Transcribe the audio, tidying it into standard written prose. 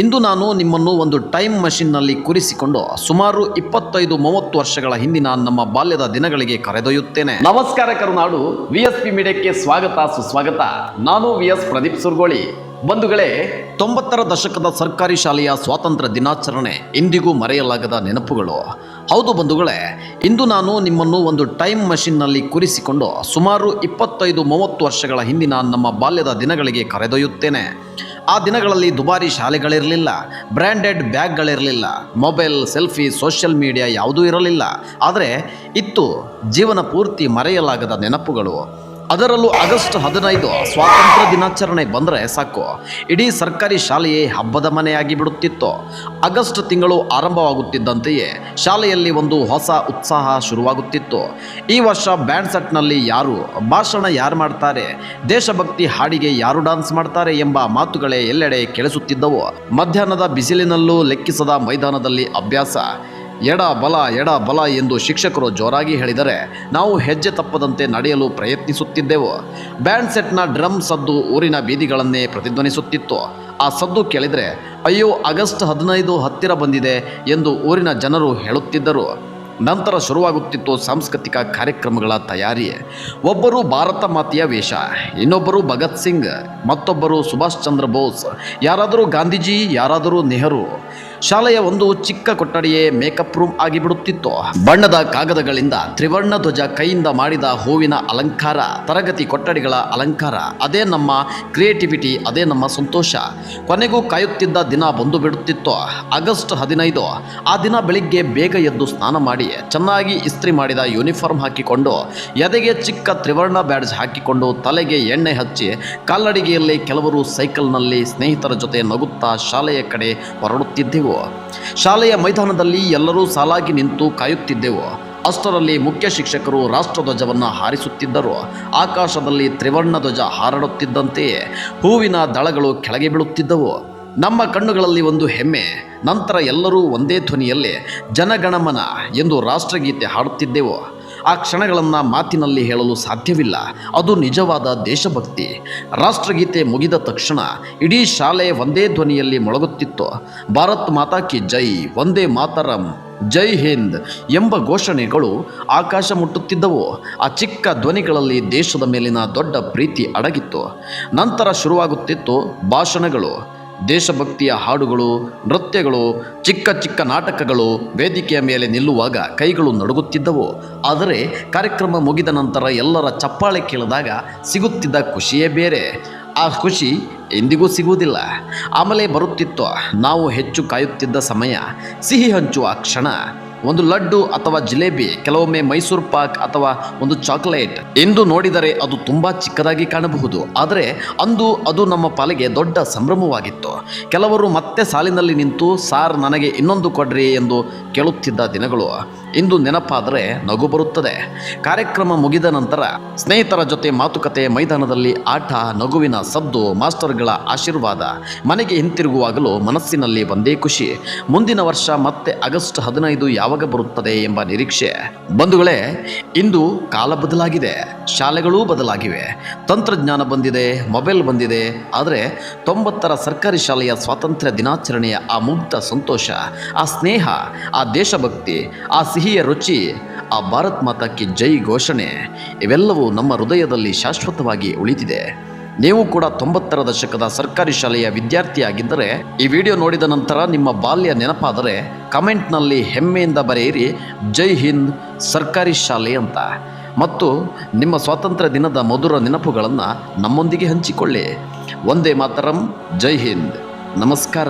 ಇಂದು ನಾನು ನಿಮ್ಮನ್ನು ಒಂದು ಟೈಮ್ ಮಷಿನ್ನಲ್ಲಿ ಕೂರಿಸಿಕೊಂಡು ಸುಮಾರು 25-30 ವರ್ಷಗಳ ಹಿಂದಿನ ನಮ್ಮ ಬಾಲ್ಯದ ದಿನಗಳಿಗೆ ಕರೆದೊಯ್ಯುತ್ತೇನೆ. ನಮಸ್ಕಾರ ಕರುನಾಡು, VSP ಮೀಡಿಯಾಕ್ಕೆ ಸ್ವಾಗತ ಸುಸ್ವಾಗತ. ನಾನು VS ಪ್ರದೀಪ್ ಸುರ್ಗೋಳಿ. ಬಂಧುಗಳೇ, 90ರ ದಶಕದ ಸರ್ಕಾರಿ ಶಾಲೆಯ ಸ್ವಾತಂತ್ರ್ಯ ದಿನಾಚರಣೆ ಇಂದಿಗೂ ಮರೆಯಲಾಗದ ನೆನಪುಗಳು. ಹೌದು ಬಂಧುಗಳೇ, ಇಂದು ನಾನು ನಿಮ್ಮನ್ನು ಒಂದು ಟೈಮ್ ಮಷಿನ್ನಲ್ಲಿ ಕೂರಿಸಿಕೊಂಡು ಸುಮಾರು 25-30 ವರ್ಷಗಳ ಹಿಂದಿನ ನಮ್ಮ ಬಾಲ್ಯದ ದಿನಗಳಿಗೆ ಕರೆದೊಯ್ಯುತ್ತೇನೆ. ಆ ದಿನಗಳಲ್ಲಿ ದುಬಾರಿ ಶಾಲೆಗಳಿರಲಿಲ್ಲ, ಬ್ರ್ಯಾಂಡೆಡ್ ಬ್ಯಾಗ್ಗಳಿರಲಿಲ್ಲ, ಮೊಬೈಲ್, ಸೆಲ್ಫಿ, ಸೋಷಿಯಲ್ ಮೀಡಿಯಾ ಯಾವುದೂ ಇರಲಿಲ್ಲ. ಆದರೆ ಇತ್ತು ಜೀವನ ಪೂರ್ತಿ ಮರೆಯಲಾಗದ ನೆನಪುಗಳು. ಅದರಲ್ಲೂ ಆಗಸ್ಟ್ 15 ಸ್ವಾತಂತ್ರ್ಯ ದಿನಾಚರಣೆ ಬಂದರೆ ಸಾಕು, ಇಡೀ ಸರ್ಕಾರಿ ಶಾಲೆಯೇ ಹಬ್ಬದ ಮನೆಯಾಗಿ ಬಿಡುತ್ತಿತ್ತು. ಆಗಸ್ಟ್ ತಿಂಗಳು ಆರಂಭವಾಗುತ್ತಿದ್ದಂತೆಯೇ ಶಾಲೆಯಲ್ಲಿ ಒಂದು ಹೊಸ ಉತ್ಸಾಹ ಶುರುವಾಗುತ್ತಿತ್ತು. ಈ ವರ್ಷ ಬ್ಯಾಂಡ್ ಸೆಟ್ನಲ್ಲಿ ಯಾರು ಭಾಷಣ ಯಾರು ಮಾಡ್ತಾರೆ, ದೇಶಭಕ್ತಿ ಹಾಡಿಗೆ ಯಾರು ಡಾನ್ಸ್ ಮಾಡ್ತಾರೆ ಎಂಬ ಮಾತುಗಳೇ ಎಲ್ಲೆಡೆ ಕೇಳಿಸುತ್ತಿದ್ದವು. ಮಧ್ಯಾಹ್ನದ ಬಿಸಿಲಿನಲ್ಲೂ ಲೆಕ್ಕಿಸದ ಮೈದಾನದಲ್ಲಿ ಅಭ್ಯಾಸ. ಎಡ ಬಲ ಎಂದು ಶಿಕ್ಷಕರು ಜೋರಾಗಿ ಹೇಳಿದರೆ ನಾವು ಹೆಜ್ಜೆ ತಪ್ಪದಂತೆ ನಡೆಯಲು ಪ್ರಯತ್ನಿಸುತ್ತಿದ್ದೆವು. ಬ್ಯಾಂಡ್ ಸೆಟ್ನ ಡ್ರಮ್ ಸದ್ದು ಊರಿನ ಬೀದಿಗಳನ್ನೇ ಪ್ರತಿಧ್ವನಿಸುತ್ತಿತ್ತು. ಆ ಸದ್ದು ಕೇಳಿದರೆ ಅಯ್ಯೋ ಆಗಸ್ಟ್ 15 ಹತ್ತಿರ ಬಂದಿದೆ ಎಂದು ಊರಿನ ಜನರು ಹೇಳುತ್ತಿದ್ದರು. ನಂತರ ಶುರುವಾಗುತ್ತಿತ್ತು ಸಾಂಸ್ಕೃತಿಕ ಕಾರ್ಯಕ್ರಮಗಳ ತಯಾರಿ. ಒಬ್ಬರು ಭಾರತ ಮಾತೆಯ ವೇಷ, ಇನ್ನೊಬ್ಬರು ಭಗತ್ ಸಿಂಗ್, ಮತ್ತೊಬ್ಬರು ಸುಭಾಷ್ ಚಂದ್ರ ಬೋಸ್, ಯಾರಾದರೂ ಗಾಂಧೀಜಿ, ಯಾರಾದರೂ ನೆಹರು. ಶಾಲೆಯ ಒಂದು ಚಿಕ್ಕ ಕೊಠಡಿಯೇ ಮೇಕಪ್ ರೂಮ್ ಆಗಿಬಿಡುತ್ತಿತ್ತು. ಬಣ್ಣದ ಕಾಗದಗಳಿಂದ ತ್ರಿವರ್ಣ ಧ್ವಜ, ಕೈಯಿಂದ ಮಾಡಿದ ಹೂವಿನ ಅಲಂಕಾರ, ತರಗತಿ ಕೊಠಡಿಗಳ ಅಲಂಕಾರ, ಅದೇ ನಮ್ಮ ಕ್ರಿಯೇಟಿವಿಟಿ, ಅದೇ ನಮ್ಮ ಸಂತೋಷ. ಕೊನೆಗೂ ಕಾಯುತ್ತಿದ್ದ ದಿನ ಬಂದು ಬಿಡುತ್ತಿತ್ತು, ಆಗಸ್ಟ್ 15. ಆ ದಿನ ಬೆಳಿಗ್ಗೆ ಬೇಗ ಎದ್ದು ಸ್ನಾನ ಮಾಡಿ ಚೆನ್ನಾಗಿ ಇಸ್ತ್ರಿ ಮಾಡಿದ ಯೂನಿಫಾರ್ಮ್ ಹಾಕಿಕೊಂಡು, ಎದೆಗೆ ಚಿಕ್ಕ ತ್ರಿವರ್ಣ ಬ್ಯಾಡ್ಜ್ ಹಾಕಿಕೊಂಡು, ತಲೆಗೆ ಎಣ್ಣೆ ಹಚ್ಚಿ, ಕಾಲ್ನಡಿಗೆಯಲ್ಲಿ ಕೆಲವರು ಸೈಕಲ್ನಲ್ಲಿ ಸ್ನೇಹಿತರ ಜೊತೆ ನಗುತ್ತಾ ಶಾಲೆಯ ಕಡೆ ಹೊರಡುತ್ತಿದ್ದೆವು. ಶಾಲೆಯ ಮೈದಾನದಲ್ಲಿ ಎಲ್ಲರೂ ಸಾಲಾಗಿ ನಿಂತು ಕಾಯುತ್ತಿದ್ದೆವು. ಅಷ್ಟರಲ್ಲಿ ಮುಖ್ಯ ಶಿಕ್ಷಕರು ರಾಷ್ಟ್ರಧ್ವಜವನ್ನು ಹಾರಿಸುತ್ತಿದ್ದರು. ಆಕಾಶದಲ್ಲಿ ತ್ರಿವರ್ಣ ಧ್ವಜ ಹಾರಾಡುತ್ತಿದ್ದಂತೆಯೇ ಹೂವಿನ ದಳಗಳು ಕೆಳಗೆ ಬೀಳುತ್ತಿದ್ದವು. ನಮ್ಮ ಕಣ್ಣುಗಳಲ್ಲಿ ಒಂದು ಹೆಮ್ಮೆ. ನಂತರ ಎಲ್ಲರೂ ಒಂದೇ ಧ್ವನಿಯಲ್ಲಿ ಜನಗಣಮನ ಎಂದು ರಾಷ್ಟ್ರಗೀತೆ ಹಾಡುತ್ತಿದ್ದೆವು. ಆ ಕ್ಷಣಗಳನ್ನು ಮಾತಿನಲ್ಲಿ ಹೇಳಲು ಸಾಧ್ಯವಿಲ್ಲ. ಅದು ನಿಜವಾದ ದೇಶಭಕ್ತಿ. ರಾಷ್ಟ್ರಗೀತೆ ಮುಗಿದ ತಕ್ಷಣ ಇಡೀ ಶಾಲೆ ಒಂದೇ ಧ್ವನಿಯಲ್ಲಿ ಮೊಳಗುತ್ತಿತ್ತು. ಭಾರತ್ ಮಾತಾ ಕಿ ಜೈ, ವಂದೇ ಮಾತರಂ, ಜೈ ಹಿಂದ್ ಎಂಬ ಘೋಷಣೆಗಳು ಆಕಾಶ ಮುಟ್ಟುತ್ತಿದ್ದವು. ಆ ಚಿಕ್ಕ ಧ್ವನಿಗಳಲ್ಲಿ ದೇಶದ ಮೇಲಿನ ದೊಡ್ಡ ಪ್ರೀತಿ ಅಡಗಿತ್ತು. ನಂತರ ಶುರುವಾಗುತ್ತಿತ್ತು ಭಾಷಣಗಳು, ದೇಶಭಕ್ತಿಯ ಹಾಡುಗಳು, ನೃತ್ಯಗಳು, ಚಿಕ್ಕ ಚಿಕ್ಕ ನಾಟಕಗಳು. ವೇದಿಕೆಯ ಮೇಲೆ ನಿಲ್ಲುವಾಗ ಕೈಗಳು ನಡುಗುತ್ತಿದ್ದವು. ಆದರೆ ಕಾರ್ಯಕ್ರಮ ಮುಗಿದ ನಂತರ ಎಲ್ಲರ ಚಪ್ಪಾಳೆ ಕೇಳಿದಾಗ ಸಿಗುತ್ತಿದ್ದ ಖುಷಿಯೇ ಬೇರೆ. ಆ ಖುಷಿ ಎಂದಿಗೂ ಸಿಗುವುದಿಲ್ಲ. ಆಮೇಲೆ ಬರುತ್ತಿತ್ತು ನಾವು ಹೆಚ್ಚು ಕಾಯುತ್ತಿದ್ದ ಸಮಯ, ಸಿಹಿ ಹಂಚುವ ಕ್ಷಣ. ಒಂದು ಲಡ್ಡು ಅಥವಾ ಜಿಲೇಬಿ, ಕೆಲವೊಮ್ಮೆ ಮೈಸೂರು ಪಾಕ್ ಅಥವಾ ಒಂದು ಚಾಕ್ಲೇಟ್. ಎಂದು ನೋಡಿದರೆ ಅದು ತುಂಬ ಚಿಕ್ಕದಾಗಿ ಕಾಣಬಹುದು, ಆದರೆ ಅಂದು ಅದು ನಮ್ಮ ಪಾಲಿಗೆ ದೊಡ್ಡ ಸಂಭ್ರಮವಾಗಿತ್ತು. ಕೆಲವರು ಮತ್ತೆ ಸಾಲಿನಲ್ಲಿ ನಿಂತು ಸಾರ್ ನನಗೆ ಇನ್ನೊಂದು ಕೊಡ್ರಿ ಎಂದು ಕೇಳುತ್ತಿದ್ದ ದಿನಗಳು ಇಂದು ನೆನಪಾದರೆ ನಗು ಬರುತ್ತದೆ. ಕಾರ್ಯಕ್ರಮ ಮುಗಿದ ನಂತರ ಸ್ನೇಹಿತರ ಜೊತೆ ಮಾತುಕತೆ, ಮೈದಾನದಲ್ಲಿ ಆಟ, ನಗುವಿನ ಸದ್ದು, ಮಾಸ್ಟರ್ಗಳ ಆಶೀರ್ವಾದ. ಮನೆಗೆ ಹಿಂತಿರುಗುವಾಗಲೂ ಮನಸ್ಸಿನಲ್ಲಿ ಒಂದೇ ಖುಷಿ, ಮುಂದಿನ ವರ್ಷ ಮತ್ತೆ ಆಗಸ್ಟ್ 15 ಯಾವಾಗ ಬರುತ್ತದೆ ಎಂಬ ನಿರೀಕ್ಷೆ. ಬಂಧುಗಳೇ, ಇಂದು ಕಾಲ ಬದಲಾಗಿದೆ, ಶಾಲೆಗಳೂ ಬದಲಾಗಿವೆ, ತಂತ್ರಜ್ಞಾನ ಬಂದಿದೆ, ಮೊಬೈಲ್ ಬಂದಿದೆ. ಆದರೆ 90ರ ಸರ್ಕಾರಿ ಶಾಲೆಯ ಸ್ವಾತಂತ್ರ್ಯ ದಿನಾಚರಣೆಯ ಆ ಮುಗ್ಧ ಸಂತೋಷ, ಆ ಸ್ನೇಹ, ಆ ದೇಶಭಕ್ತಿ, ಆ ಸಿಹಿಯ ರುಚಿ, ಆ ಭಾರತ್ ಮಾತಾ ಕಿ ಜೈ ಘೋಷಣೆ, ಇವೆಲ್ಲವೂ ನಮ್ಮ ಹೃದಯದಲ್ಲಿ ಶಾಶ್ವತವಾಗಿ ಉಳಿದಿದೆ. ನೀವು ಕೂಡ 90ರ ದಶಕದ ಸರ್ಕಾರಿ ಶಾಲೆಯ ವಿದ್ಯಾರ್ಥಿಯಾಗಿದ್ದರೆ, ಈ ವಿಡಿಯೋ ನೋಡಿದ ನಂತರ ನಿಮ್ಮ ಬಾಲ್ಯ ನೆನಪಾದರೆ ಕಮೆಂಟ್ನಲ್ಲಿ ಹೆಮ್ಮೆಯಿಂದ ಬರೆಯಿರಿ ಜೈ ಹಿಂದ್ ಸರ್ಕಾರಿ ಶಾಲೆ ಅಂತ. ಮತ್ತು ನಿಮ್ಮ ಸ್ವಾತಂತ್ರ್ಯ ದಿನದ ಮಧುರ ನೆನಪುಗಳನ್ನು ನಮ್ಮೊಂದಿಗೆ ಹಂಚಿಕೊಳ್ಳಿ. ವಂದೇ ಮಾತರಂ, ಜೈ ಹಿಂದ್, ನಮಸ್ಕಾರ.